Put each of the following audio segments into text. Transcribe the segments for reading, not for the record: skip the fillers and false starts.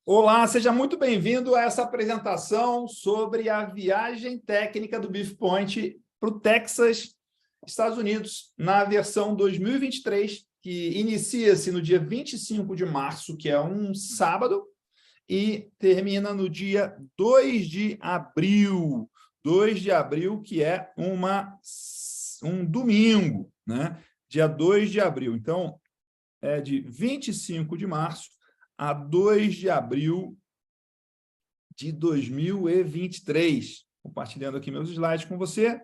Olá, seja muito bem-vindo a essa apresentação sobre a viagem técnica do Beef Point para o Texas, Estados Unidos, na versão 2023, que inicia-se no dia 25 de março, que é um sábado, e termina no dia 2 de abril. 2 de abril, que é um domingo, né? Dia 2 de abril. Então, é de 25 de março a 2 de abril de 2023. Compartilhando aqui meus slides com você.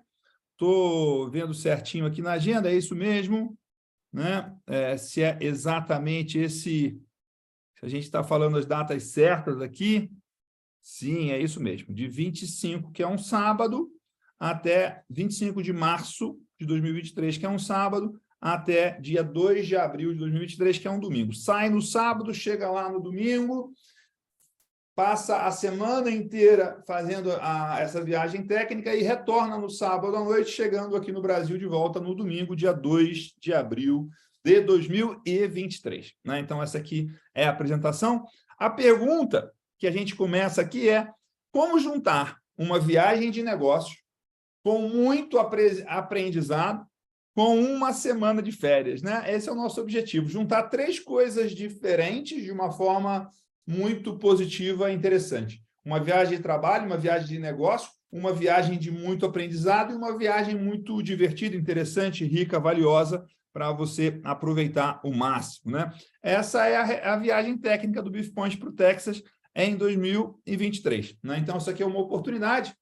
Estou vendo certinho aqui na agenda, é isso mesmo, né? Se é exatamente esse... Se a gente está falando as datas certas aqui, sim, é isso mesmo. De 25, que é um sábado, até 25 de março de 2023, que é um sábado, até dia 2 de abril de 2023, que é um domingo. Sai no sábado, chega lá no domingo, passa a semana inteira fazendo essa viagem técnica e retorna no sábado à noite, chegando aqui no Brasil de volta no domingo, dia 2 de abril de 2023. Né? Então, essa aqui é a apresentação. A pergunta que a gente começa aqui é como juntar uma viagem de negócio com muito aprendizado com uma semana de férias, né? Esse é o nosso objetivo, juntar três coisas diferentes de uma forma muito positiva e interessante. Uma viagem de trabalho, uma viagem de negócio, uma viagem de muito aprendizado e uma viagem muito divertida, interessante, rica, valiosa, para você aproveitar o máximo, né? Essa é a viagem técnica do Beef Point para o Texas em 2023, né? Então, isso aqui é uma oportunidade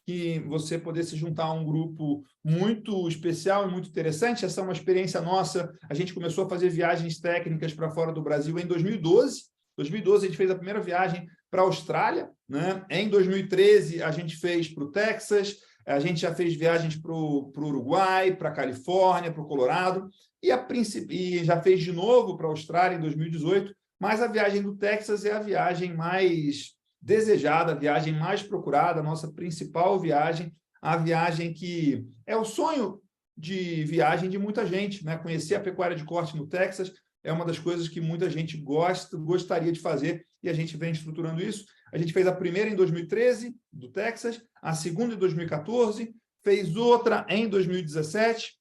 que você poder se juntar a um grupo muito especial e muito interessante. Essa é uma experiência nossa. A gente começou a fazer viagens técnicas para fora do Brasil em 2012. Em 2012, a gente fez a primeira viagem para a Austrália, né? Em 2013, a gente fez para o Texas, a gente já fez viagens para o Uruguai, para a Califórnia, para o Colorado, e já fez de novo para a Austrália em 2018, mas a viagem do Texas é a viagem mais desejada, a viagem mais procurada, a nossa principal viagem, a viagem que é o sonho de viagem de muita gente, né? Conhecer a pecuária de corte no Texas é uma das coisas que muita gente gostaria de fazer, e a gente vem estruturando isso. A gente fez a primeira em 2013, do Texas, a segunda em 2014, fez outra em 2017,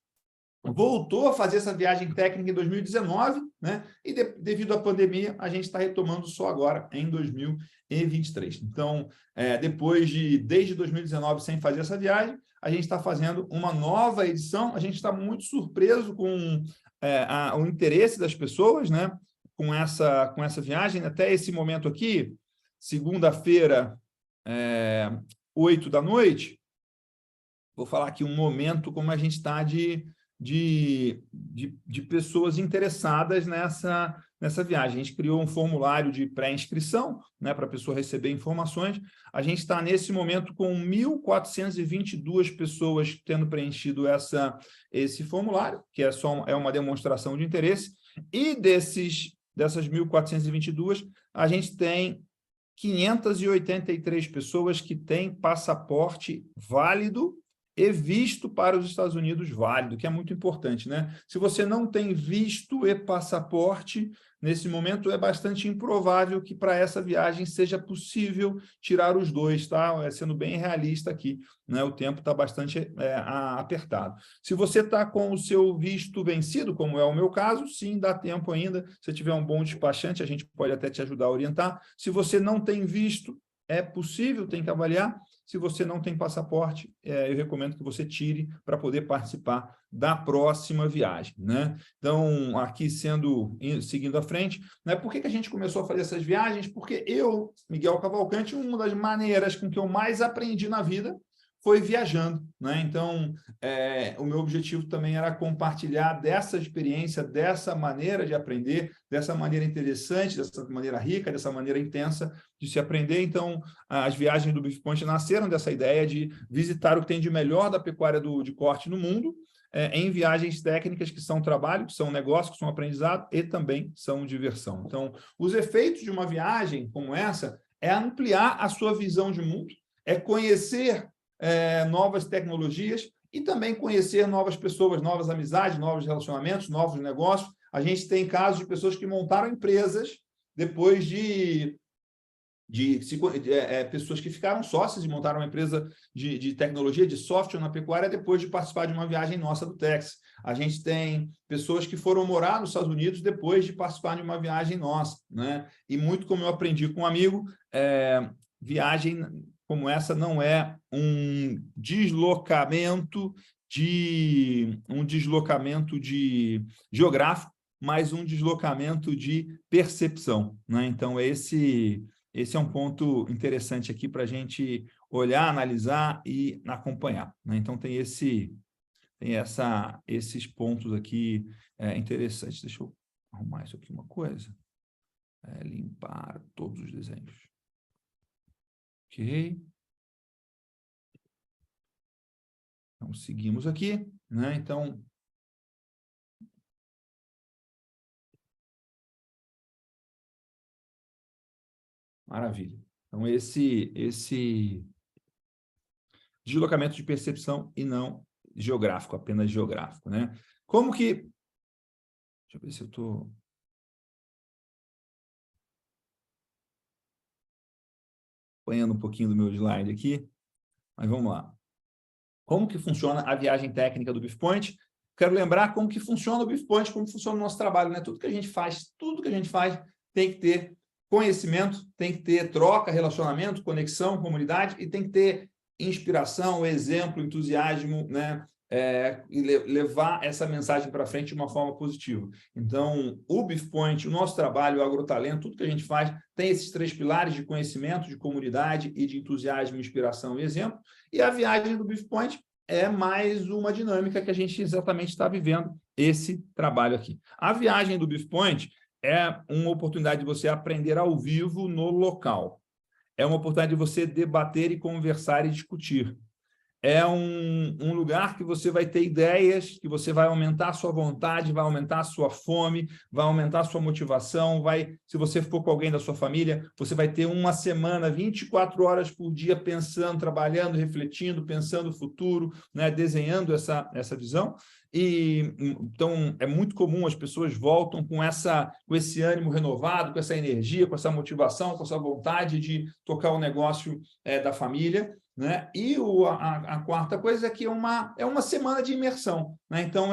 voltou a fazer essa viagem técnica em 2019, né? E devido à pandemia, a gente está retomando só agora, em 2023. Então, desde 2019, sem fazer essa viagem, a gente está fazendo uma nova edição. A gente está muito surpreso com o interesse das pessoas, né? Com essa viagem. Até esse momento aqui, segunda-feira, 8 da noite, vou falar aqui um momento como a gente está de pessoas interessadas nessa viagem. A gente criou um formulário de pré-inscrição, né, para a pessoa receber informações. A gente está, nesse momento, com 1.422 pessoas tendo preenchido esse formulário, que é uma demonstração de interesse, e dessas 1.422, a gente tem 583 pessoas que têm passaporte válido e visto para os Estados Unidos válido, que é muito importante, né? Se você não tem visto e passaporte, nesse momento é bastante improvável que para essa viagem seja possível tirar os dois, tá? Sendo bem realista aqui, né? O tempo está bastante apertado. Se você está com o seu visto vencido, como é o meu caso, sim, dá tempo ainda. Se tiver um bom despachante, a gente pode até te ajudar a orientar. Se você não tem visto, é possível, tem que avaliar. Se você não tem passaporte, eu recomendo que você tire para poder participar da próxima viagem, né? Então, aqui seguindo à frente, né? Por que a gente começou a fazer essas viagens? Porque eu, Miguel Cavalcante, uma das maneiras com que eu mais aprendi na vida foi viajando, né? Então, o meu objetivo também era compartilhar dessa experiência, dessa maneira de aprender, dessa maneira interessante, dessa maneira rica, dessa maneira intensa de se aprender. Então, as viagens do Beef Point nasceram dessa ideia de visitar o que tem de melhor da pecuária de corte no mundo, em viagens técnicas que são trabalho, que são negócio, que são aprendizado e também são diversão. Então, os efeitos de uma viagem como essa é ampliar a sua visão de mundo, é conhecer novas tecnologias e também conhecer novas pessoas, novas amizades, novos relacionamentos, novos negócios. A gente tem casos de pessoas que montaram empresas depois de pessoas que ficaram sócias e montaram uma empresa de tecnologia, de software na pecuária depois de participar de uma viagem nossa do Texas. A gente tem pessoas que foram morar nos Estados Unidos depois de participar de uma viagem nossa, né? E muito como eu aprendi com um amigo, viagem como essa não é um deslocamento geográfico, mas um deslocamento de percepção, né? Então, esse é um ponto interessante aqui para a gente olhar, analisar e acompanhar, né? Então, tem esses pontos aqui interessantes. Deixa eu arrumar isso aqui uma coisa. Limpar todos os desenhos. Ok. Então, seguimos aqui, né? Então, maravilha. Então, esse deslocamento de percepção e não geográfico, apenas geográfico, né? Como que... Deixa eu ver se eu estou... apanhando um pouquinho do meu slide aqui, mas vamos lá. Como que funciona a viagem técnica do BeefPoint? Quero lembrar como que funciona o BeefPoint, como funciona o nosso trabalho, né? Tudo que a gente faz tem que ter conhecimento, tem que ter troca, relacionamento, conexão, comunidade e tem que ter inspiração, exemplo, entusiasmo, né? E levar essa mensagem para frente de uma forma positiva. Então, o BeefPoint, o nosso trabalho, o agrotalento, tudo que a gente faz tem esses 3 pilares de conhecimento, de comunidade e de entusiasmo, inspiração e exemplo. E a viagem do BeefPoint é mais uma dinâmica que a gente exatamente está vivendo esse trabalho aqui. A viagem do BeefPoint é uma oportunidade de você aprender ao vivo no local. É uma oportunidade de você debater e conversar e discutir. É um lugar que você vai ter ideias, que você vai aumentar a sua vontade, vai aumentar a sua fome, vai aumentar a sua motivação, se você for com alguém da sua família, você vai ter uma semana, 24 horas por dia pensando, trabalhando, refletindo, pensando o futuro, né, desenhando essa visão. E então é muito comum as pessoas voltam com esse ânimo renovado, com essa energia, com essa motivação, com essa vontade de tocar o negócio da família, né? E a quarta coisa é que é uma semana de imersão, né? Então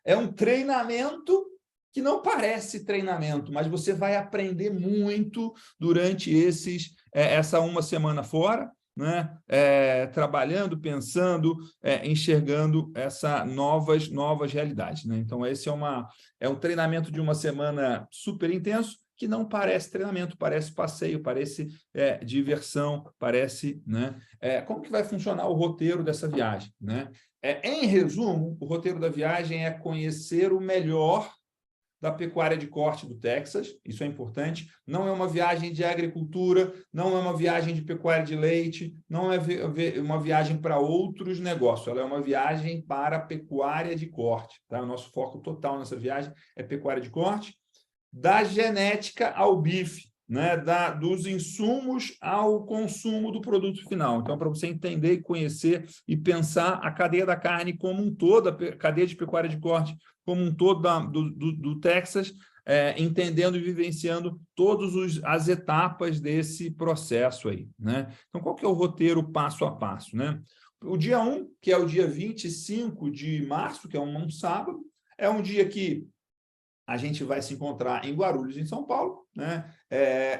é um treinamento que não parece treinamento, mas você vai aprender muito durante essa uma semana fora, né? Trabalhando, pensando, enxergando essas novas realidades, né? Então, esse é um treinamento de uma semana super intenso, que não parece treinamento, parece passeio, parece diversão, parece... né? Como que vai funcionar o roteiro dessa viagem, né? Em resumo, o roteiro da viagem é conhecer o melhor da pecuária de corte do Texas, isso é importante. Não é uma viagem de agricultura, não é uma viagem de pecuária de leite, não é uma viagem para outros negócios, ela é uma viagem para pecuária de corte. Tá? O nosso foco total nessa viagem é pecuária de corte, da genética ao bife, né? Dos insumos ao consumo do produto final. Então, para você entender, conhecer e pensar a cadeia da carne como um todo, a cadeia de pecuária de corte como um todo do Texas, entendendo e vivenciando todas as etapas desse processo aí, né? Então, qual que é o roteiro passo a passo, né? O dia 1, que é o dia 25 de março, que é um sábado, é um dia que a gente vai se encontrar em Guarulhos, em São Paulo, né?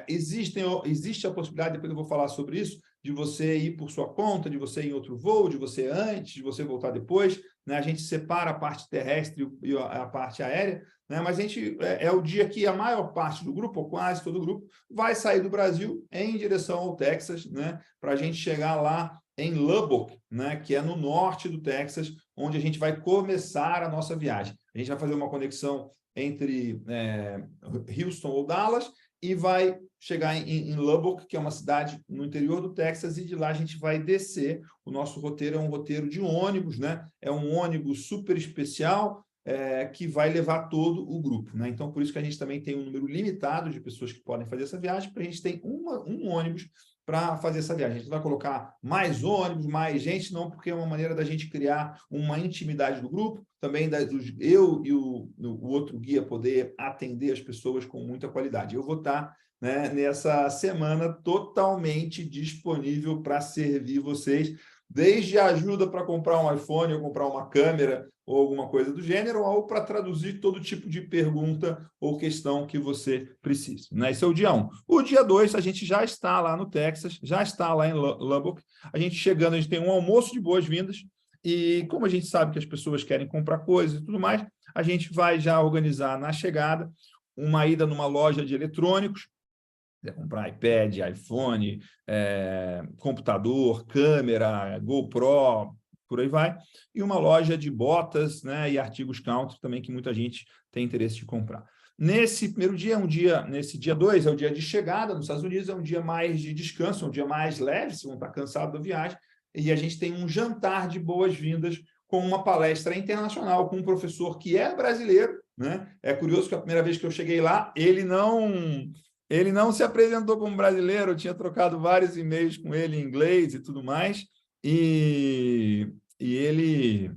Existe a possibilidade, depois eu vou falar sobre isso, de você ir por sua conta, de você ir em outro voo, de você antes, de você voltar depois, né? A gente separa a parte terrestre e a parte aérea, né? Mas é o dia que a maior parte do grupo, ou quase todo o grupo, vai sair do Brasil em direção ao Texas, né? Para a gente chegar lá em Lubbock, né? Que é no norte do Texas, onde a gente vai começar a nossa viagem. A gente vai fazer uma conexão entre Houston ou Dallas e vai chegar em Lubbock, que é uma cidade no interior do Texas, e de lá a gente vai descer. O nosso roteiro é um roteiro de ônibus, né? É um ônibus super especial que vai levar todo o grupo, né? Então, por isso que a gente também tem um número limitado de pessoas que podem fazer essa viagem, porque a gente tem um ônibus para fazer essa viagem. A gente vai colocar mais ônibus, mais gente, não, porque é uma maneira da gente criar uma intimidade do grupo, também eu e o outro guia poder atender as pessoas com muita qualidade. Eu vou estar, né, nessa semana totalmente disponível para servir vocês, desde ajuda para comprar um iPhone ou comprar uma câmera ou alguma coisa do gênero, ou para traduzir todo tipo de pergunta ou questão que você precise. Né? Esse é o dia 1. O dia 2, a gente já está lá no Texas, já está lá em Lubbock. A gente chegando, a gente tem um almoço de boas-vindas, e como a gente sabe que as pessoas querem comprar coisas e tudo mais, a gente vai já organizar na chegada uma ida numa loja de eletrônicos, comprar iPad, iPhone, computador, câmera, GoPro, por aí vai, e uma loja de botas, né, e artigos country também, que muita gente tem interesse de comprar. Nesse primeiro dia, nesse dia 2, é o dia de chegada nos Estados Unidos, é um dia mais de descanso, um dia mais leve, vocês vão estar cansados da viagem, e a gente tem um jantar de boas-vindas com uma palestra internacional com um professor que é brasileiro, né? É curioso que a primeira vez que eu cheguei lá, ele não se apresentou como brasileiro, eu tinha trocado vários e-mails com ele em inglês e tudo mais, e ele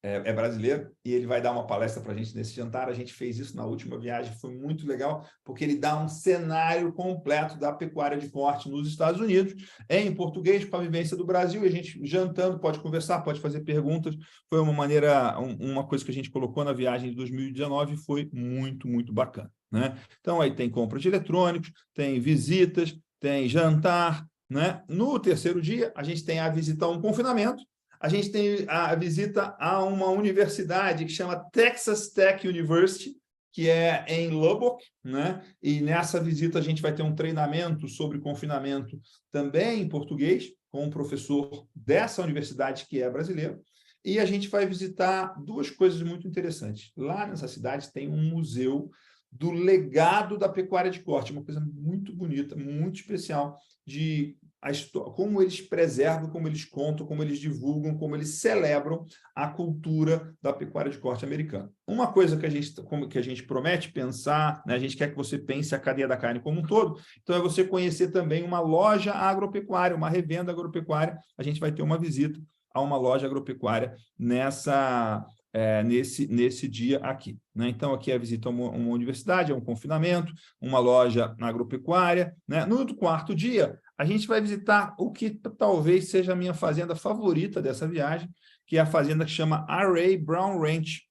é brasileiro, e ele vai dar uma palestra para a gente nesse jantar. A gente fez isso na última viagem, foi muito legal, porque ele dá um cenário completo da pecuária de corte nos Estados Unidos, em português, com a vivência do Brasil, e a gente jantando, pode conversar, pode fazer perguntas. Foi uma maneira, uma coisa que a gente colocou na viagem de 2019, foi muito, muito bacana. Né? Então, aí tem compra de eletrônicos, tem visitas, tem jantar. Né? No terceiro dia, a gente tem a visita a um confinamento, a gente tem a visita a uma universidade que chama Texas Tech University, que é em Lubbock, né? E nessa visita a gente vai ter um treinamento sobre confinamento também em português, com um professor dessa universidade que é brasileiro, e a gente vai visitar duas coisas muito interessantes. Lá nessa cidade tem um museu do legado da pecuária de corte, uma coisa muito bonita, muito especial, de como eles preservam, como eles contam, como eles divulgam, como eles celebram a cultura da pecuária de corte americana. Uma coisa que a gente promete pensar, né, a gente quer que você pense a cadeia da carne como um todo, então é você conhecer também uma loja agropecuária, uma revenda agropecuária. A gente vai ter uma visita a uma loja agropecuária nesse dia aqui. Né? Então, aqui é a visita a uma universidade, a um confinamento, uma loja agropecuária. Né? No quarto dia, a gente vai visitar o que talvez seja a minha fazenda favorita dessa viagem, que é a fazenda que chama R.A. Brown Ranch.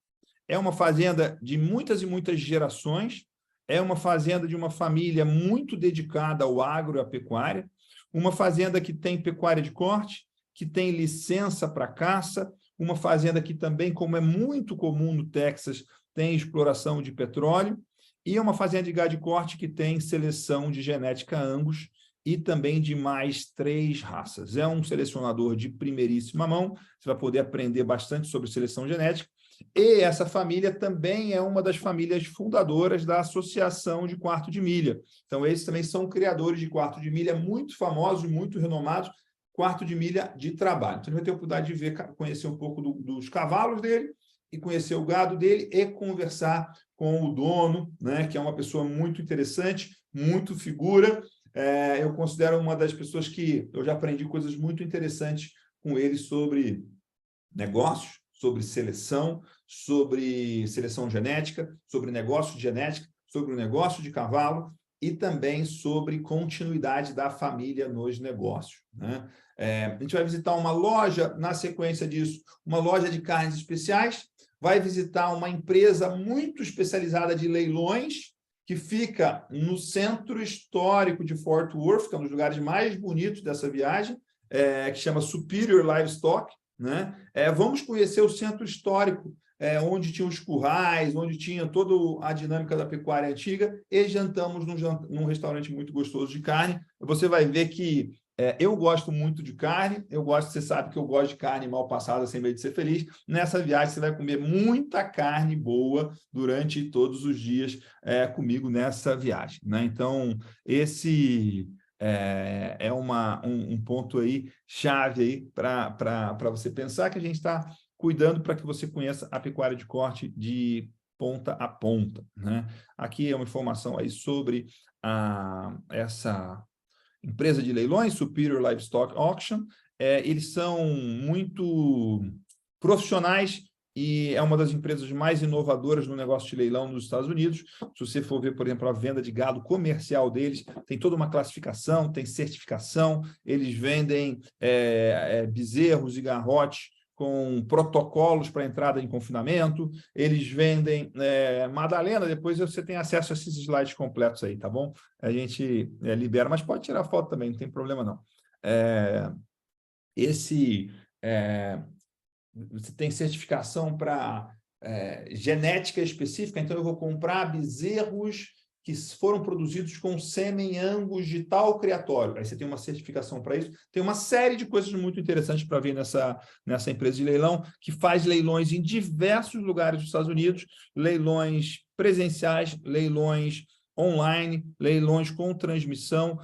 É uma fazenda de muitas e muitas gerações, é uma fazenda de uma família muito dedicada ao agro e à pecuária, uma fazenda que tem pecuária de corte, que tem licença para caça, uma fazenda que também, como é muito comum no Texas, tem exploração de petróleo, e é uma fazenda de gado de corte que tem seleção de genética Angus e também de mais 3 raças. É um selecionador de primeiríssima mão, você vai poder aprender bastante sobre seleção genética, e essa família também é uma das famílias fundadoras da Associação de Quarto de Milha. Então, esses também são criadores de quarto de milha muito famosos, muito renomados, quarto de milha de trabalho. Então, ele vai ter a oportunidade de conhecer um pouco dos cavalos dele, e conhecer o gado dele, e conversar com o dono, né, que é uma pessoa muito interessante, muito figura. Eu considero uma das pessoas que eu já aprendi coisas muito interessantes com ele sobre negócios, sobre seleção genética, sobre negócio de genética, sobre o negócio de cavalo, e também sobre continuidade da família nos negócios. Né? A gente vai visitar uma loja, na sequência disso, uma loja de carnes especiais, vai visitar uma empresa muito especializada de leilões, que fica no centro histórico de Fort Worth, que é um dos lugares mais bonitos dessa viagem, que chama Superior Livestock. Né? Vamos conhecer o centro histórico, onde tinha os currais, onde tinha toda a dinâmica da pecuária antiga, e jantamos num restaurante muito gostoso de carne. Você vai ver que eu gosto muito de carne, você sabe que eu gosto de carne mal passada, sem medo de ser feliz. Nessa viagem, você vai comer muita carne boa durante todos os dias comigo nessa viagem. Né? Então, esse é um ponto aí chave aí para você pensar, que a gente está cuidando para que você conheça a pecuária de corte de ponta a ponta, né? Aqui é uma informação aí sobre essa empresa de leilões, Superior Livestock Auction. Eles são muito profissionais e é uma das empresas mais inovadoras no negócio de leilão nos Estados Unidos. Se você for ver, por exemplo, a venda de gado comercial deles, tem toda uma classificação, tem certificação, eles vendem bezerros e garrotes com protocolos para entrada em confinamento, eles vendem Madalena, depois você tem acesso a esses slides completos aí, tá bom? A gente libera, mas pode tirar foto também, não tem problema não. Você tem certificação para genética específica, então eu vou comprar bezerros que foram produzidos com sêmen Angus de tal criatório. Aí você tem uma certificação para isso. Tem uma série de coisas muito interessantes para ver nessa empresa de leilão, que faz leilões em diversos lugares dos Estados Unidos, leilões presenciais, leilões online, leilões com transmissão,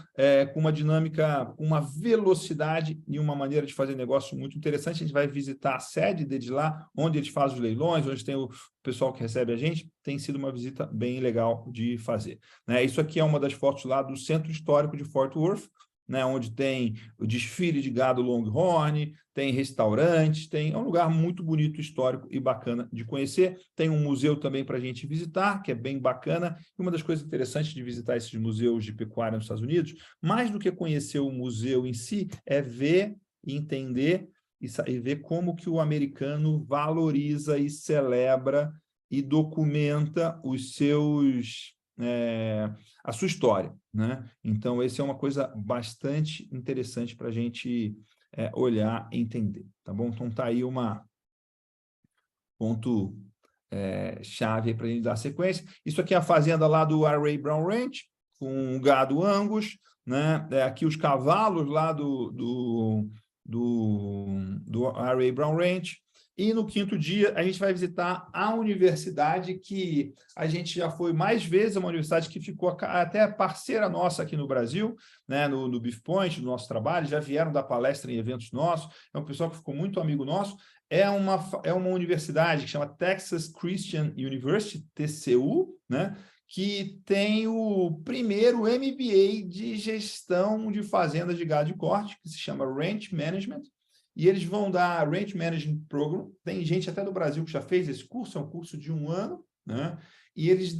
com uma dinâmica, com uma velocidade e uma maneira de fazer negócio muito interessante. A gente vai visitar a sede deles lá, onde eles fazem os leilões, onde tem o pessoal que recebe a gente. Tem sido uma visita bem legal de fazer, né? Isso aqui é uma das fotos lá do Centro Histórico de Fort Worth, né, onde tem o desfile de gado Longhorn, tem restaurantes, é um lugar muito bonito, histórico e bacana de conhecer. Tem um museu também para a gente visitar, que é bem bacana. E uma das coisas interessantes de visitar esses museus de pecuária nos Estados Unidos, mais do que conhecer o museu em si, é ver, entender e ver como que o americano valoriza e celebra e documenta os seus... a sua história, né? Então, essa é uma coisa bastante interessante para a gente olhar e entender, tá bom? Então, tá aí ponto chave para a gente dar sequência. Isso aqui é a fazenda lá do Array Brown Ranch, com o gado Angus, né? Aqui os cavalos lá do Array Brown Ranch. E no quinto dia, a gente vai visitar a universidade que a gente já foi mais vezes, uma universidade que ficou até parceira nossa aqui no Brasil, né, no Beef Point, no nosso trabalho, já vieram dar palestra em eventos nossos, é um pessoal que ficou muito amigo nosso. É uma universidade que chama Texas Christian University, TCU, né, que tem o primeiro MBA de gestão de fazendas de gado de corte, que se chama Ranch Management. E eles vão dar Ranch Management Program. Tem gente até do Brasil que já fez esse curso, é um curso de 1 ano, né? E eles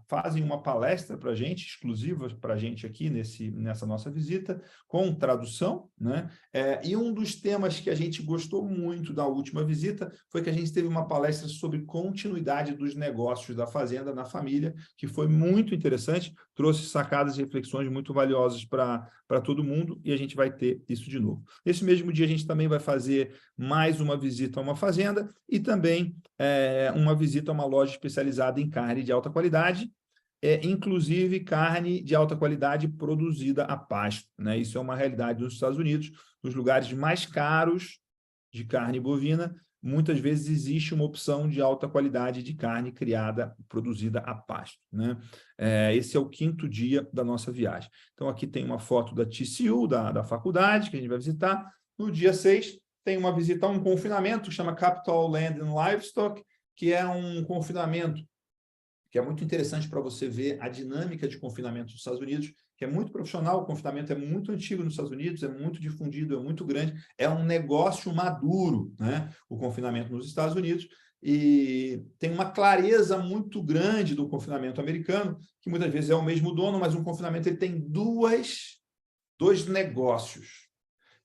fazem uma palestra para a gente, exclusiva para a gente aqui nessa nossa visita, com tradução, né? E um dos temas que a gente gostou muito da última visita foi que a gente teve uma palestra sobre continuidade dos negócios da fazenda na família, que foi muito interessante, trouxe sacadas e reflexões muito valiosas para todo mundo, e a gente vai ter isso de novo. Nesse mesmo dia, a gente também vai fazer mais uma visita a uma fazenda e também uma visita a uma loja especializada em carne de alta qualidade, inclusive carne de alta qualidade produzida a pasto, né? Isso é uma realidade nos Estados Unidos, nos lugares mais caros de carne bovina, muitas vezes existe uma opção de alta qualidade de carne produzida a pasto, né? Esse é o quinto dia da nossa viagem. Então, aqui tem uma foto da TCU, da faculdade, que a gente vai visitar. No dia 6, tem uma visita a um confinamento que chama Capital Land and Livestock, que é um confinamento que é muito interessante para você ver a dinâmica de confinamento dos Estados Unidos, que é muito profissional. O confinamento é muito antigo nos Estados Unidos, é muito difundido, é muito grande, é um negócio maduro, né? O confinamento nos Estados Unidos, e tem uma clareza muito grande do confinamento americano, que muitas vezes é o mesmo dono, mas um confinamento ele tem dois negócios.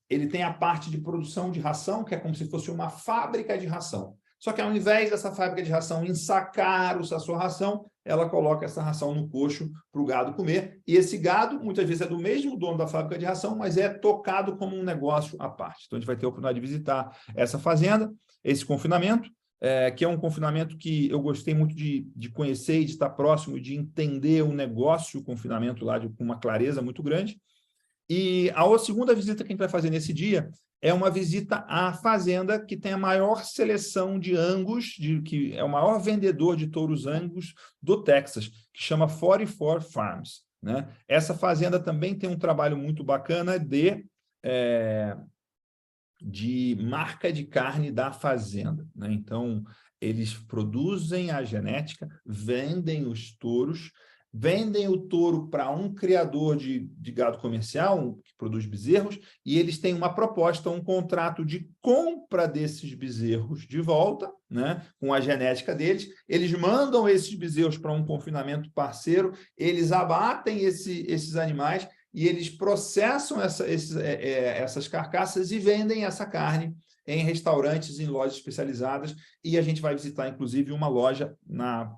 Ele tem a parte de produção de ração, que é como se fosse uma fábrica de ração. Só que, ao invés dessa fábrica de ração ensacar a sua ração, ela coloca essa ração no coxo para o gado comer. E esse gado, muitas vezes, é do mesmo dono da fábrica de ração, mas é tocado como um negócio à parte. Então, a gente vai ter a oportunidade de visitar essa fazenda, esse confinamento, que é um confinamento que eu gostei muito de conhecer e de estar próximo, de entender o negócio, o confinamento lá com uma clareza muito grande. E a segunda visita que a gente vai fazer nesse dia é uma visita à fazenda que tem a maior seleção de Angus, que é o maior vendedor de touros Angus do Texas, que chama 44 Farms, né? Essa fazenda também tem um trabalho muito bacana de marca de carne da fazenda, né? Então, eles produzem a genética, vendem os touros, vendem o touro para um criador de gado comercial, que produz bezerros, e eles têm uma proposta, um contrato de compra desses bezerros de volta, né, com a genética deles. Eles mandam esses bezerros para um confinamento parceiro, eles abatem esses animais e eles processam essas carcaças e vendem essa carne em restaurantes, em lojas especializadas, e a gente vai visitar, inclusive, uma loja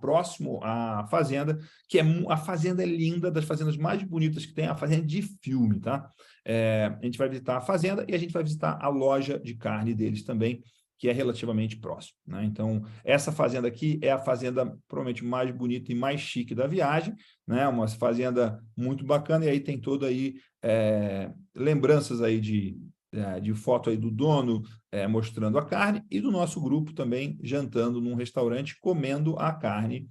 próximo à fazenda, que a fazenda é linda, das fazendas mais bonitas que tem, a fazenda de filme, tá? A gente vai visitar a fazenda e a gente vai visitar a loja de carne deles também, que é relativamente próximo, né? Então, essa fazenda aqui é a fazenda provavelmente mais bonita e mais chique da viagem, né? Uma fazenda muito bacana, e aí tem toda aí lembranças aí de foto aí do dono mostrando a carne, e do nosso grupo também jantando num restaurante, comendo a carne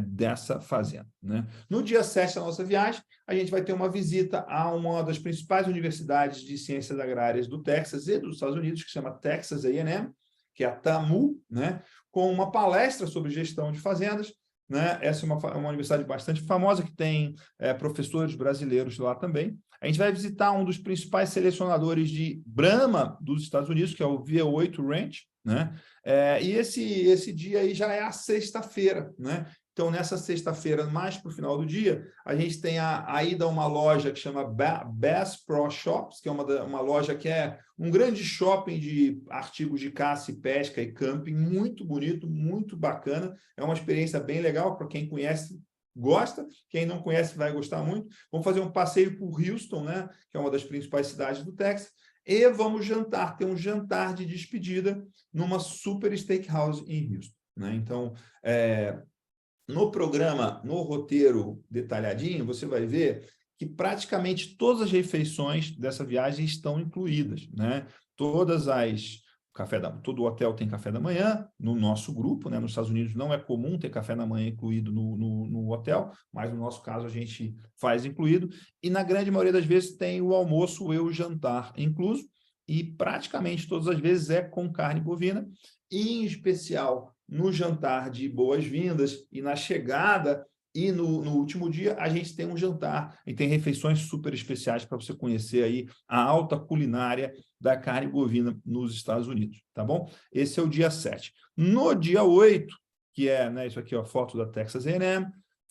dessa fazenda, né? No dia 7 da nossa viagem, a gente vai ter uma visita a uma das principais universidades de ciências agrárias do Texas e dos Estados Unidos, que se chama Texas A&M, que é a TAMU, né? Com uma palestra sobre gestão de fazendas, né? Essa é uma universidade bastante famosa, que tem professores brasileiros lá também. A gente vai visitar um dos principais selecionadores de Brahma dos Estados Unidos, que é o V8 Ranch, né? E esse dia aí já é a sexta-feira, né? Então, nessa sexta-feira, mais para o final do dia, a gente tem a ida a uma loja que chama Bass Pro Shops, que é uma loja que é um grande shopping de artigos de caça e pesca e camping, muito bonito, muito bacana. É uma experiência bem legal para quem conhece, gosta, quem não conhece vai gostar muito. Vamos fazer um passeio por Houston, né, que é uma das principais cidades do Texas, e vamos ter um jantar de despedida numa super steakhouse em Houston, né? Então, no programa, no roteiro detalhadinho, você vai ver que praticamente todas as refeições dessa viagem estão incluídas, né? Todo hotel tem café da manhã, no nosso grupo, né? Nos Estados Unidos não é comum ter café da manhã incluído no hotel, mas no nosso caso a gente faz incluído, e na grande maioria das vezes tem o almoço e o jantar incluso, e praticamente todas as vezes é com carne bovina, e em especial no jantar de boas-vindas e na chegada e no último dia, a gente tem um jantar e tem refeições super especiais para você conhecer aí a alta culinária da carne bovina nos Estados Unidos, tá bom? Esse é o dia 7. No dia 8, que é, né, isso aqui, ó, foto da Texas A&M,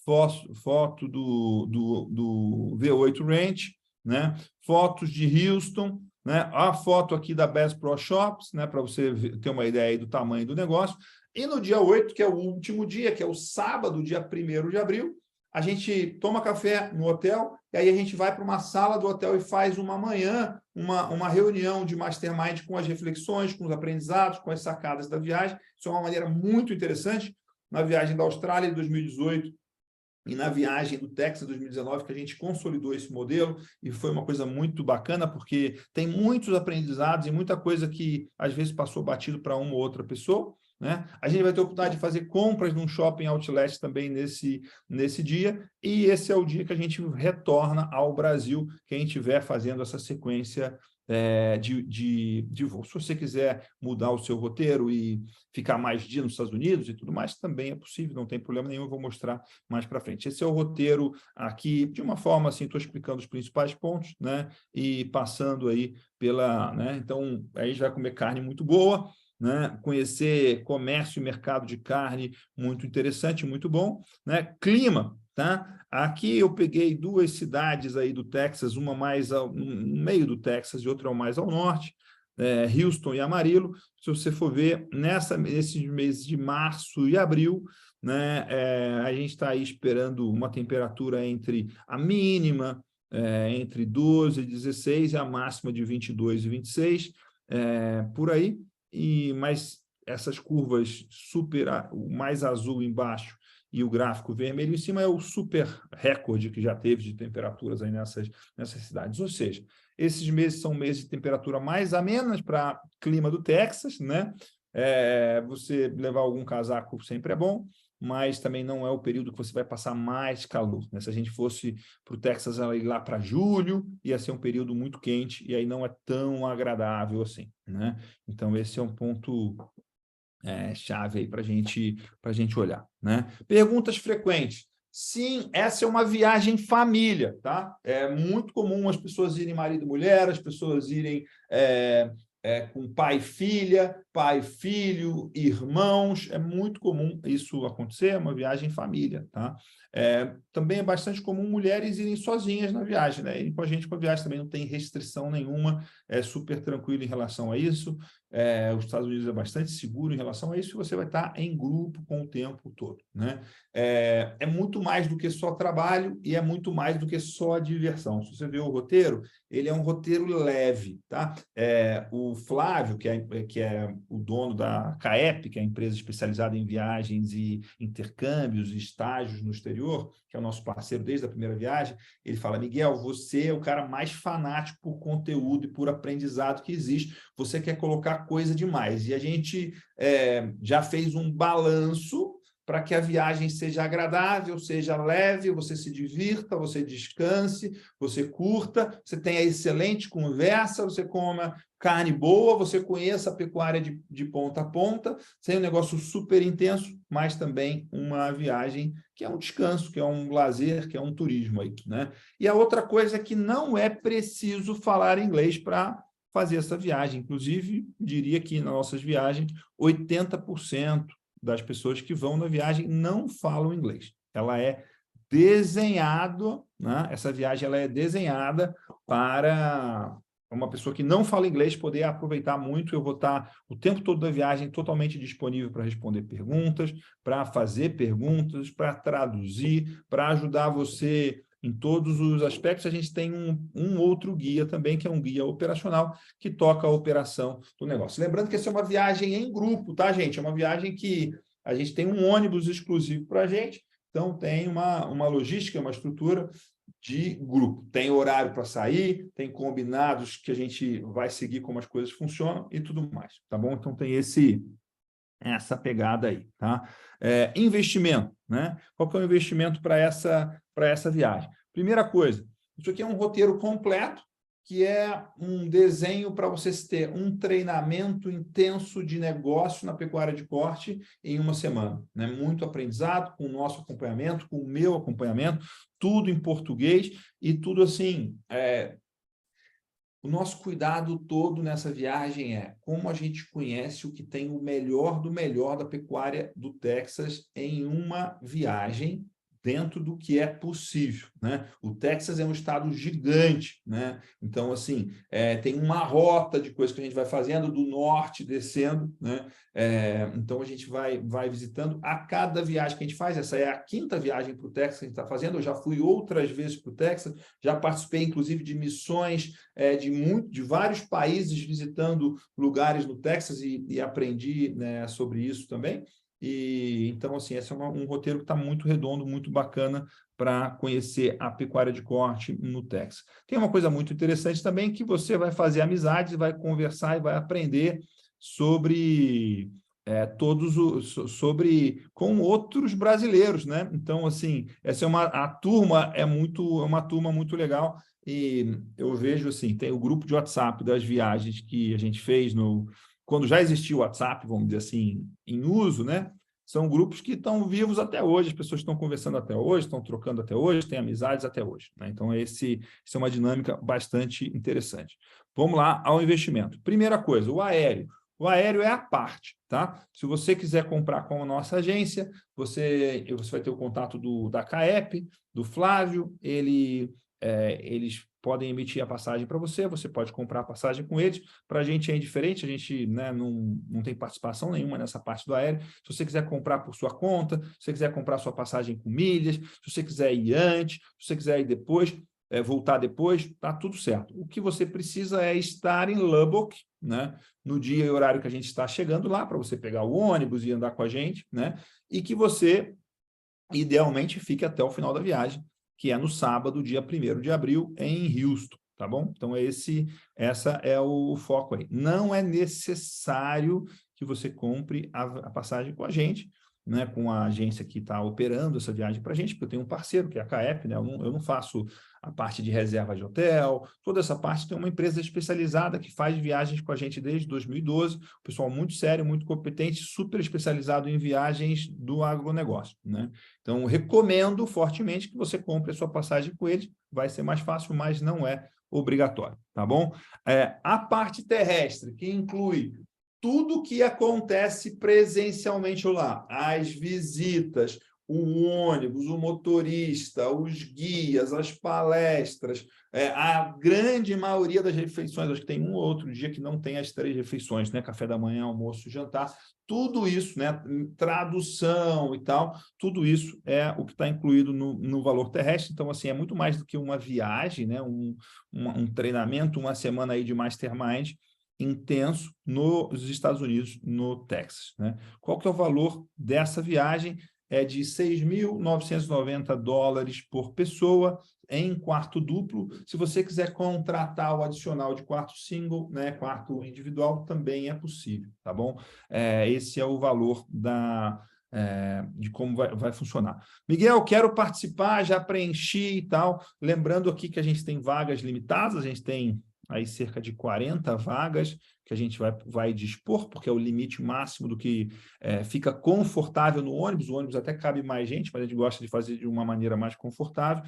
foto do V8 Ranch, né? Fotos de Houston, né? A foto aqui da Bass Pro Shops, né? Para você ter uma ideia aí do tamanho do negócio. E no dia 8, que é o último dia, que é o sábado, dia 1º de abril, a gente toma café no hotel, e aí a gente vai para uma sala do hotel e faz uma reunião de mastermind com as reflexões, com os aprendizados, com as sacadas da viagem. Isso é uma maneira muito interessante. Na viagem da Austrália de 2018 e na viagem do Texas 2019, que a gente consolidou esse modelo, e foi uma coisa muito bacana, porque tem muitos aprendizados e muita coisa que às vezes passou batido para uma ou outra pessoa, né? A gente vai ter a oportunidade de fazer compras num shopping outlet também nesse dia, e esse é o dia que a gente retorna ao Brasil, quem estiver fazendo essa sequência de voo. Se você quiser mudar o seu roteiro e ficar mais dias nos Estados Unidos e tudo mais, também é possível, não tem problema nenhum, eu vou mostrar mais para frente. Esse é o roteiro aqui, de uma forma assim, estou explicando os principais pontos, né? E passando aí né? Então, aí já vai comer carne muito boa, né? Conhecer comércio e mercado de carne, muito interessante, muito bom, né? Clima, tá? Aqui eu peguei duas cidades aí do Texas, uma mais no meio do Texas e outra mais ao norte, Houston e Amarillo. Se você for ver, nesses meses de março e abril, né, a gente está aí esperando uma temperatura entre a mínima, entre 12 e 16, e a máxima de 22 e 26, por aí. Mas essas curvas o mais azul embaixo e o gráfico vermelho em cima é o super recorde que já teve de temperaturas aí nessas cidades. Ou seja, esses meses são meses de temperatura mais amenas para o clima do Texas, né? Você levar algum casaco sempre é bom, mas também não é o período que você vai passar mais calor, né? Se a gente fosse para o Texas lá para julho, ia ser um período muito quente, e aí não é tão agradável assim, né? Então, esse é um ponto chave aí para a gente olhar, né? Perguntas frequentes. Sim, essa é uma viagem família, tá? É muito comum as pessoas irem marido e mulher, as pessoas irem com pai e filha, pai, filho, irmãos. É muito comum isso acontecer, é uma viagem família, tá? Também é bastante comum mulheres irem sozinhas na viagem, né? Irem com a gente para a viagem também não tem restrição nenhuma, é super tranquilo em relação a isso. Os Estados Unidos é bastante seguro em relação a isso, e você vai estar em grupo com o tempo todo, né? É muito mais do que só trabalho e é muito mais do que só diversão. Se você ver o roteiro, ele é um roteiro leve, tá? O Flávio, que é o dono da CAEP, que é a empresa especializada em viagens e intercâmbios e estágios no exterior, que é o nosso parceiro desde a primeira viagem, ele fala: Miguel, você é o cara mais fanático por conteúdo e por aprendizado que existe. Você quer colocar coisa demais. E a gente já fez um balanço para que a viagem seja agradável, seja leve, você se divirta, você descanse, você curta, você tenha excelente conversa, você coma carne boa, você conheça a pecuária de ponta a ponta, sem um negócio super intenso, mas também uma viagem que é um descanso, que é um lazer, que é um turismo aí, né? E a outra coisa é que não é preciso falar inglês para fazer essa viagem. Inclusive, diria que nas nossas viagens, 80% das pessoas que vão na viagem não falam inglês. Ela é desenhada, né? Essa viagem ela é desenhada para uma pessoa que não fala inglês poder aproveitar muito. Eu vou estar o tempo todo da viagem totalmente disponível para responder perguntas, para fazer perguntas, para traduzir, para ajudar você em todos os aspectos. A gente tem um outro guia também, que é um guia operacional, que toca a operação do negócio. Lembrando que essa é uma viagem em grupo, tá, gente? É uma viagem que a gente tem um ônibus exclusivo para a gente, então tem uma logística, uma estrutura de grupo. Tem horário para sair, tem combinados que a gente vai seguir como as coisas funcionam e tudo mais, tá bom? Então tem essa pegada aí, tá? Investimento, né? Qual que é o investimento para essa viagem? Primeira coisa, isso aqui é um roteiro completo, que é um desenho para vocês ter um treinamento intenso de negócio na pecuária de corte em uma semana, né? Muito aprendizado, com o nosso acompanhamento, com o meu acompanhamento, tudo em português e tudo assim. O nosso cuidado todo nessa viagem é como a gente conhece o que tem o melhor do melhor da pecuária do Texas em uma viagem dentro do que é possível, né? O Texas é um estado gigante, né? Então, assim, tem uma rota de coisas que a gente vai fazendo do norte, descendo, né? Então, a gente vai visitando a cada viagem que a gente faz. Essa é a 5ª viagem para o Texas que a gente está fazendo. Eu já fui outras vezes para o Texas, já participei, inclusive, de missões de vários países visitando lugares no Texas e aprendi, né, sobre isso também. E então, assim, esse é um roteiro que está muito redondo, muito bacana para conhecer a pecuária de corte no Texas. Tem uma coisa muito interessante também, que você vai fazer amizades, vai conversar e vai aprender sobre com outros brasileiros, né? Então, assim, a turma é uma turma muito legal. E eu vejo assim, tem o grupo de WhatsApp das viagens que a gente fez quando já existia o WhatsApp, vamos dizer assim, em uso, né? São grupos que estão vivos até hoje, as pessoas estão conversando até hoje, estão trocando até hoje, têm amizades até hoje, né? Então, isso é uma dinâmica bastante interessante. Vamos lá ao investimento. Primeira coisa, o aéreo. O aéreo é a parte, tá? Se você quiser comprar com a nossa agência, você vai ter o contato da CAEP, do Flávio, eles podem emitir a passagem para você, você pode comprar a passagem com eles. Para a gente é indiferente, a gente, né, não tem participação nenhuma nessa parte do aéreo. Se você quiser comprar por sua conta, se você quiser comprar sua passagem com milhas, se você quiser ir antes, se você quiser ir depois, voltar depois, tá tudo certo. O que você precisa é estar em Lubbock, né, no dia e horário que a gente está chegando lá, para você pegar o ônibus e andar com a gente, né, e que você, idealmente, fique até o final da viagem, que é no sábado, dia 1º de abril, em Houston, tá bom? Então, essa é o foco aí. Não é necessário que você compre a passagem com a gente. né, com a agência que está operando essa viagem para a gente, porque eu tenho um parceiro, que é a CAEP, né? Eu não faço a parte de reserva de hotel, toda essa parte tem uma empresa especializada que faz viagens com a gente desde 2012, pessoal muito sério, muito competente, super especializado em viagens do agronegócio, né? Então, recomendo fortemente que você compre a sua passagem com eles, vai ser mais fácil, mas não é obrigatório, tá bom? A parte terrestre, que inclui tudo que acontece presencialmente lá, as visitas, o ônibus, o motorista, os guias, as palestras, a grande maioria das refeições, acho que tem um ou outro dia que não tem as 3 refeições, né? Café da manhã, almoço, jantar, tudo isso, né? Tradução e tal, tudo isso é o que está incluído no valor terrestre. Então, assim, é muito mais do que uma viagem, né? Um treinamento, uma semana aí de Mastermind intenso nos Estados Unidos, no Texas, né? Qual que é o valor dessa viagem? É de $6.990 por pessoa em quarto duplo. Se você quiser contratar o adicional de quarto single, né, quarto individual, também é possível, tá bom? Esse é o valor de como vai funcionar. Miguel, quero participar, já preenchi e tal. Lembrando aqui que a gente tem vagas limitadas, a gente tem aí cerca de 40 vagas que a gente vai dispor, porque é o limite máximo do que fica confortável no ônibus. O ônibus até cabe mais gente, mas a gente gosta de fazer de uma maneira mais confortável.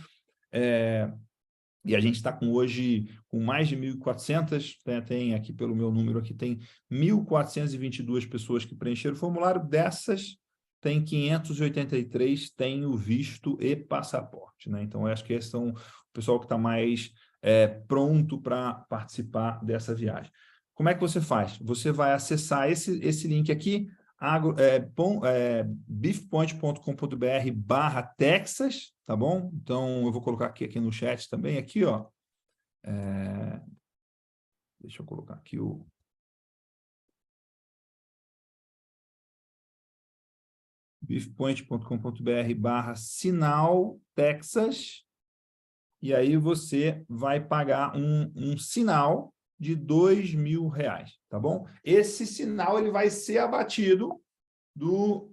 E a gente está hoje com mais de 1.400, né? Tem aqui pelo meu número aqui, tem 1.422 pessoas que preencheram o formulário. Dessas, tem 583 tem o visto e passaporte, né? Então, eu acho que esses são o pessoal que está mais pronto para participar dessa viagem. Como é que você faz? Você vai acessar esse link aqui, beefpoint.com.br/Texas, tá bom? Então, eu vou colocar aqui no chat também, aqui, ó. Deixa eu colocar aqui o... beefpoint.com.br/sinal Texas, e aí você vai pagar um sinal de R$2.000, tá bom? Esse sinal ele vai ser abatido do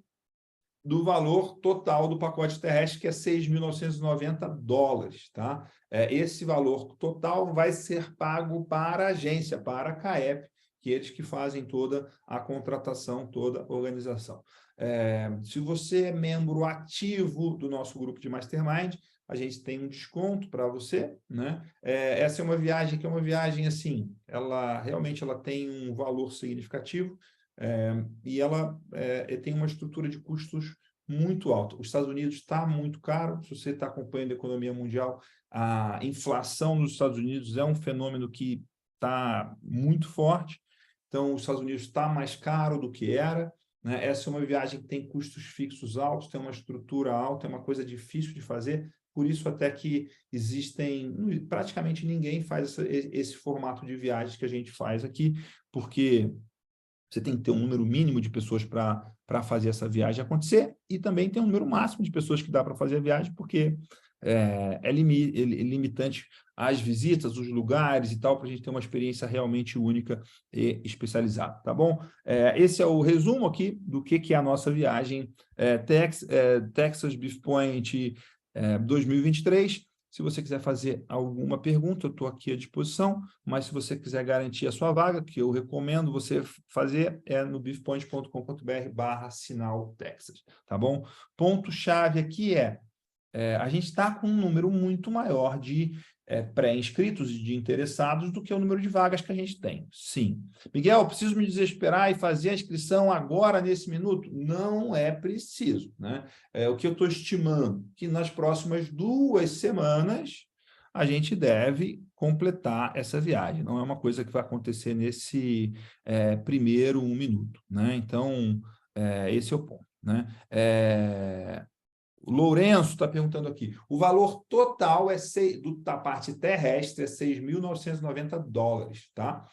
valor total do pacote terrestre, que é $6.990, tá? Esse valor total vai ser pago para a agência, para a CAEP, que eles que fazem toda a contratação, toda a organização. Se você é membro ativo do nosso grupo de Mastermind, a gente tem um desconto para você, né? Essa é uma viagem que é uma viagem assim, ela realmente tem um valor significativo, e ela tem uma estrutura de custos muito alta. Os Estados Unidos está muito caro. Se você está acompanhando a economia mundial, a inflação nos Estados Unidos é um fenômeno que está muito forte. Então, os Estados Unidos está mais caro do que era, né? Essa é uma viagem que tem custos fixos altos, tem uma estrutura alta, é uma coisa difícil de fazer. Por isso, até que praticamente ninguém faz esse formato de viagens que a gente faz aqui, porque você tem que ter um número mínimo de pessoas para fazer essa viagem acontecer, e também tem um número máximo de pessoas que dá para fazer a viagem, porque é limitante as visitas, os lugares e tal, para a gente ter uma experiência realmente única e especializada, tá bom? Esse é o resumo aqui do que é a nossa viagem Texas Beef Point 2023. Se você quiser fazer alguma pergunta, eu estou aqui à disposição, mas se você quiser garantir a sua vaga, que eu recomendo você fazer, é no beefpoint.com.br/sinal Texas, tá bom? Ponto-chave aqui a gente está com um número muito maior de pré-inscritos e de interessados do que o número de vagas que a gente tem. Sim. Miguel, preciso me desesperar e fazer a inscrição agora, nesse minuto? Não é preciso, né? O que eu estou estimando? Que nas próximas 2 semanas a gente deve completar essa viagem. Não é uma coisa que vai acontecer nesse primeiro 1 minuto, né? Então, esse é o ponto, né? O Lourenço está perguntando aqui. O valor total da parte terrestre é $6.990, tá?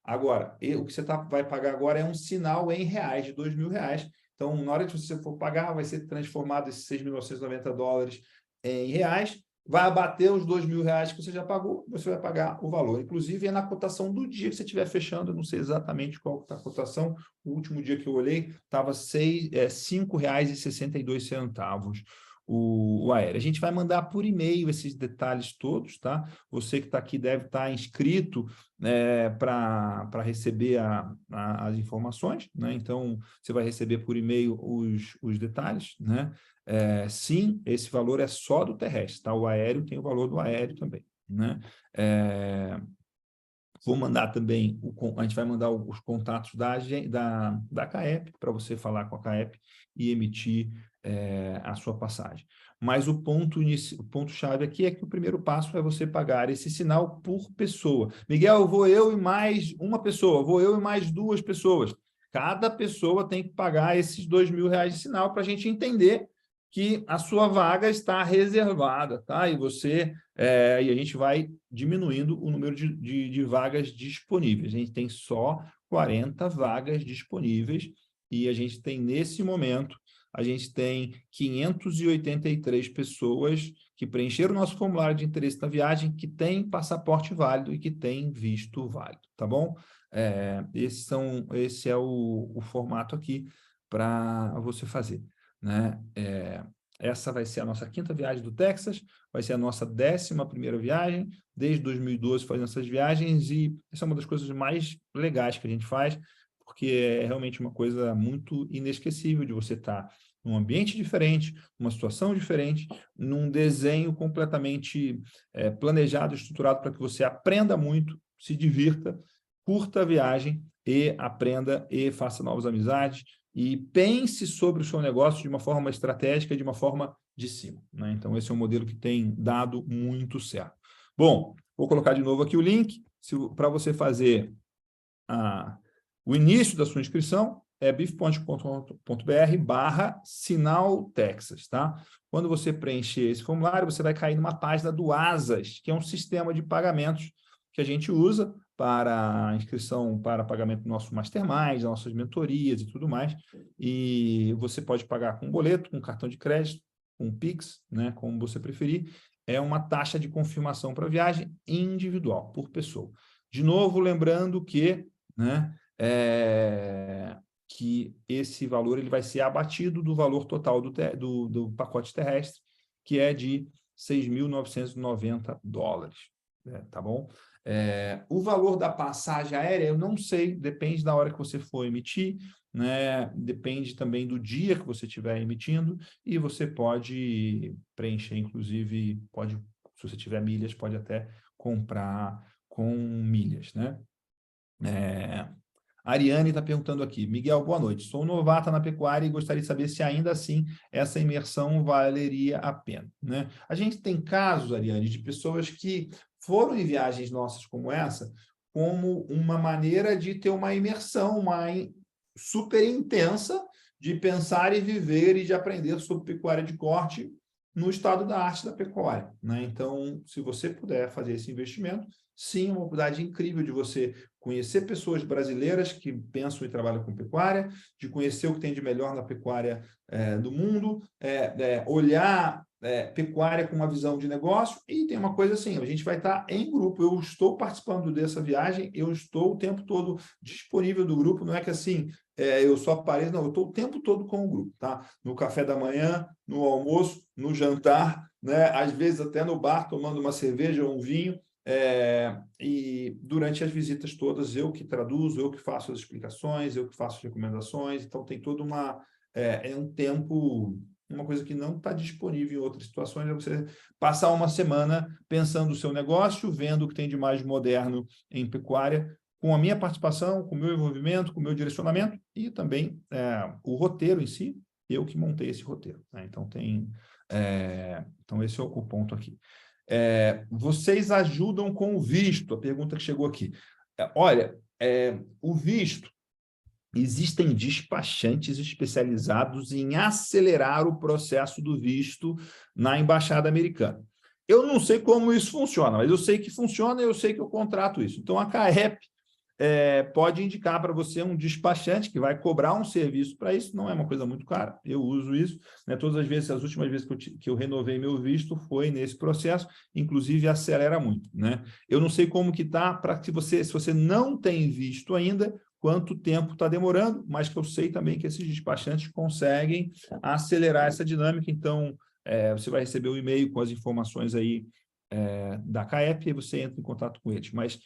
Agora, o que você vai pagar agora é um sinal em reais, de R$2.000. Então, na hora que você for pagar, vai ser transformado esses $6.990 em reais. vai abater os R$ 2.000 que você já pagou, você vai pagar o valor. Inclusive, é na cotação do dia que você estiver fechando, eu não sei exatamente qual está a cotação, o último dia que eu olhei estava R$ 5,62 o aéreo. A gente vai mandar por e-mail esses detalhes todos, tá? Você que está aqui deve estar inscrito para receber as informações, né? Então, você vai receber por e-mail os detalhes, né? Sim, esse valor é só do terrestre, tá? O aéreo tem o valor do aéreo também, né? Vou mandar também, a gente vai mandar os contatos da CAEP para você falar com a CAEP e emitir a sua passagem. Mas o ponto-chave aqui é que o primeiro passo é você pagar esse sinal por pessoa. Miguel, vou eu e mais uma pessoa, vou eu e mais duas pessoas. Cada pessoa tem que pagar esses R$ 2.000 de sinal para a gente entender que a sua vaga está reservada, tá? E a gente vai diminuindo o número de vagas disponíveis. A gente tem só 40 vagas disponíveis e a gente tem, nesse momento, a gente tem 583 pessoas que preencheram o nosso formulário de interesse na viagem, que tem passaporte válido e que tem visto válido, tá bom? Esse é o formato aqui para você fazer, né? Essa vai ser a nossa 5ª viagem do Texas, vai ser a nossa 11ª viagem, desde 2012 fazendo essas viagens, e essa é uma das coisas mais legais que a gente faz, porque é realmente uma coisa muito inesquecível de você estar num ambiente diferente, numa situação diferente, num desenho completamente planejado, estruturado para que você aprenda muito, se divirta, curta a viagem e aprenda e faça novas amizades, e pense sobre o seu negócio de uma forma estratégica, de uma forma de cima, né? Então, esse é um modelo que tem dado muito certo. Bom, vou colocar de novo aqui o link para você fazer o início da sua inscrição, é bifponte.br/sinal-texas, tá? Quando você preencher esse formulário, você vai cair numa página do Asas, que é um sistema de pagamentos que a gente usa para inscrição, para pagamento do nosso Mastermind, das nossas mentorias e tudo mais. E você pode pagar com boleto, com cartão de crédito, com Pix, né, como você preferir. É uma taxa de confirmação para viagem individual, por pessoa. De novo, lembrando que, né, que esse valor ele vai ser abatido do valor total do pacote terrestre, que é de $6.990, tá bom? O valor da passagem aérea, eu não sei, depende da hora que você for emitir, né? Depende também do dia que você estiver emitindo, e você pode preencher, inclusive, se você tiver milhas, pode até comprar com milhas, né? A Ariane está perguntando aqui, Miguel, boa noite, sou novata na pecuária e gostaria de saber se ainda assim essa imersão valeria a pena, né? A gente tem casos, Ariane, de pessoas que foram em viagens nossas como essa, como uma maneira de ter uma imersão super intensa de pensar e viver e de aprender sobre pecuária de corte no estado da arte da pecuária, né? Então, se você puder fazer esse investimento, sim, é uma oportunidade incrível de você conhecer pessoas brasileiras que pensam e trabalham com pecuária, de conhecer o que tem de melhor na pecuária do mundo, olhar pecuária com uma visão de negócio. E tem uma coisa assim, a gente vai estar em grupo, eu estou participando dessa viagem, eu estou o tempo todo disponível do grupo, não é que assim, eu só apareço, não, eu estou o tempo todo com o grupo, tá? No café da manhã, no almoço, no jantar, né? Às vezes até no bar, tomando uma cerveja ou um vinho, e durante as visitas todas, eu que traduzo, eu que faço as explicações, eu que faço as recomendações, então tem toda um tempo, uma coisa que não está disponível em outras situações, é você passar uma semana pensando o seu negócio, vendo o que tem de mais moderno em pecuária, com a minha participação, com o meu envolvimento, com o meu direcionamento, e também o roteiro em si, eu que montei esse roteiro, né? Então, então esse é o ponto aqui. Vocês ajudam com o visto? A pergunta que chegou aqui. Olha, o visto, existem despachantes especializados em acelerar o processo do visto na Embaixada Americana. Eu não sei como isso funciona, mas eu sei que funciona e eu sei que eu contrato isso. Então, a CAEP pode indicar para você um despachante que vai cobrar um serviço para isso, não é uma coisa muito cara, eu uso isso, né? Todas as vezes, as últimas vezes que eu renovei meu visto foi nesse processo, inclusive acelera muito, né? Eu não sei como que está, para que se você não tem visto ainda, quanto tempo está demorando, mas que eu sei também que esses despachantes conseguem acelerar essa dinâmica, então você vai receber um e-mail com as informações aí da CAEP e você entra em contato com eles, mas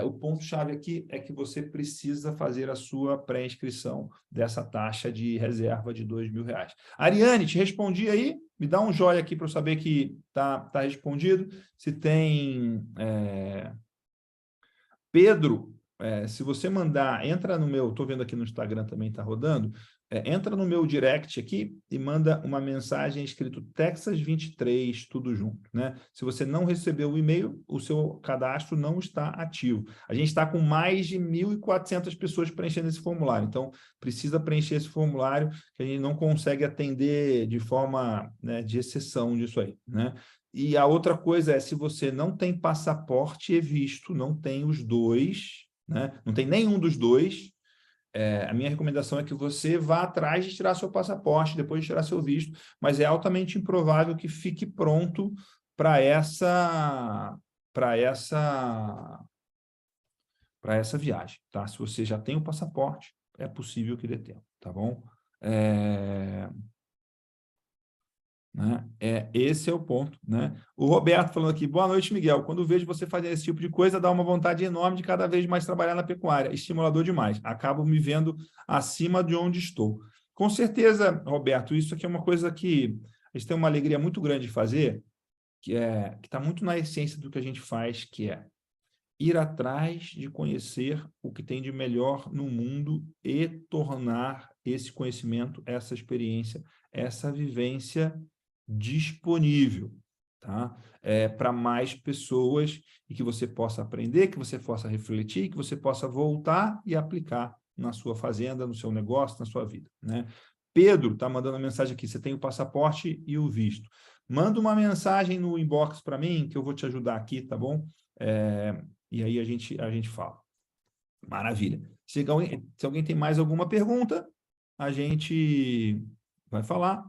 o ponto-chave aqui é que você precisa fazer a sua pré-inscrição dessa taxa de reserva de R$2.000. Ariane, te respondi aí? Me dá um joinha aqui para eu saber que tá respondido. Se tem... Pedro, se você mandar, entra no meu... Estou vendo aqui no Instagram também, está rodando. Entra no meu direct aqui e manda uma mensagem escrito Texas 23, tudo junto, né? Se você não recebeu o e-mail, o seu cadastro não está ativo. A gente está com mais de 1.400 pessoas preenchendo esse formulário, então precisa preencher esse formulário que a gente não consegue atender de forma, né, de exceção disso aí, né? E a outra coisa é, se você não tem passaporte e visto, não tem os dois, né? Não tem nenhum dos dois, a minha recomendação é que você vá atrás de tirar seu passaporte, depois de tirar seu visto, mas é altamente improvável que fique pronto para essa viagem, tá? Se você já tem o passaporte, é possível que dê tempo, tá bom? Esse é o ponto, né? O Roberto falando aqui, boa noite, Miguel. Quando vejo você fazer esse tipo de coisa, dá uma vontade enorme de cada vez mais trabalhar na pecuária. Estimulador demais. Acabo me vendo acima de onde estou. Com certeza, Roberto, isso aqui é uma coisa que a gente tem uma alegria muito grande de fazer, que está muito na essência do que a gente faz, que é ir atrás de conhecer o que tem de melhor no mundo e tornar esse conhecimento, essa experiência, essa vivência disponível, tá? Para mais pessoas e que você possa aprender, que você possa refletir, que você possa voltar e aplicar na sua fazenda, no seu negócio, na sua vida, né? Pedro está mandando uma mensagem aqui, você tem o passaporte e o visto. Manda uma mensagem no inbox para mim, que eu vou te ajudar aqui, tá bom? E aí a gente fala. Maravilha. Se alguém tem mais alguma pergunta, a gente vai falar,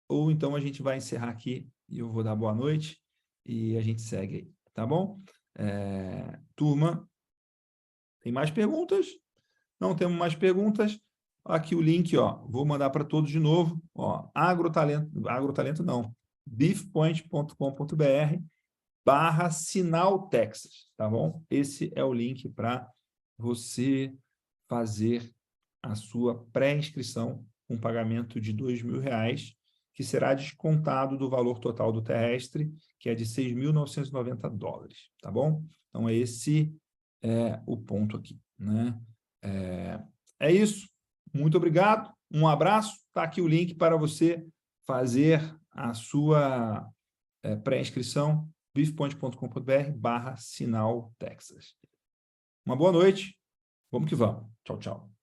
ou então a gente vai encerrar aqui e eu vou dar boa noite e a gente segue aí, tá bom? Turma, tem mais perguntas? Não temos mais perguntas? Aqui o link, ó, vou mandar para todos de novo, ó, agrotalento não, beefpoint.com.br/Sinal Texas, tá bom? Esse é o link para você fazer a sua pré-inscrição com pagamento de R$2.000, que será descontado do valor total do terrestre, que é de $6.990, tá bom? Então, esse é o ponto aqui, né? É isso. Muito obrigado. Um abraço. Está aqui o link para você fazer a sua pré-inscrição, beefpoint.com.br/Sinal Texas. Uma boa noite. Vamos que vamos. Tchau, tchau.